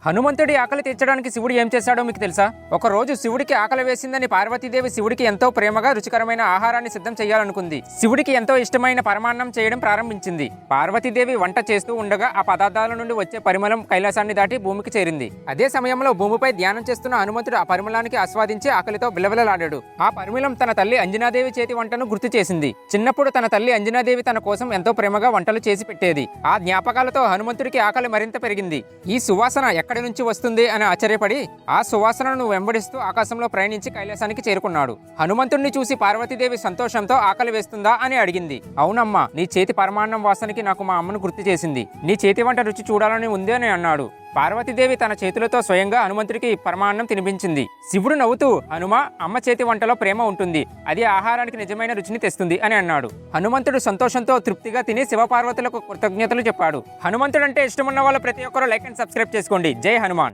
హనుమంతుడి ఆకలి తీర్చడానికి శివుడు ఏం చేశాడో మీకు తెలుసా? ఒక రోజు శివుడికి ఆకలి వేసిందని పార్వతీదేవి శివుడికి ఎంతో ప్రేమగా రుచికరమైన ఆహారాన్ని సిద్ధం చేయాలనుకుంది. శివుడికి ఎంతో ఇష్టమైన పరమాన్నం చేయడం ప్రారంభించింది. పార్వతీదేవి వంట చేస్తూ ఉండగా ఆ పదార్థాల నుండి వచ్చే పరిమళం కైలాసాన్ని దాటి భూమికి చేరింది. అదే సమయంలో భూమిపై ధ్యానం చేస్తున్న హనుమంతుడు ఆ పరిమళానికి ఆస్వాదించి ఆకలితో బిలబిలలాడాడు. ఆ పరిమళం తన తల్లి అంజనాదేవి చేతి వంటను గుర్తు చేసింది. చిన్నప్పుడు తన తల్లి అంజనాదేవి తన కోసం ఎంతో ప్రేమగా వంటలు చేసి పెట్టేది. ఆ జ్ఞాపకాలతో హనుమంతుడికి ఆకలి మరింత పెరిగింది. ఈ సువాసన ఎక్కడి నుంచి వస్తుంది అని ఆశ్చర్యపడి ఆ సువాసనను వెంబడిస్తూ ఆకాశంలో ప్రయాణించి కైలాసానికి చేరుకున్నాడు. హనుమంతుడిని చూసి పార్వతీదేవి సంతోషంతో ఆకలి వేస్తుందా అని అడిగింది. అవునమ్మా, నీ చేతి పరమాన్నం వాసనకి నాకు మా అమ్మను గుర్తు చేసింది. నీ చేతి వంట రుచి చూడాలని ఉంది అని అన్నాడు. పార్వతీదేవి తన చేతులతో స్వయంగా హనుమంతుడికి పరమాన్నం తినిపించింది. శివుడు నవ్వుతూ, హనుమ, అమ్మ చేతి వంటలో ప్రేమ ఉంటుంది, అది ఆహారానికి నిజమైన రుచిని తెస్తుంది అని అన్నాడు. హనుమంతుడు సంతోషంతో తృప్తిగా తిని శివపార్వతులకు కృతజ్ఞతలు చెప్పాడు. హనుమంతుడు అంటే ఇష్టమున్న వాళ్ళు ప్రతి ఒక్కరూ లైక్ అండ్ సబ్స్క్రైబ్ చేసుకోండి. జై హనుమాన్.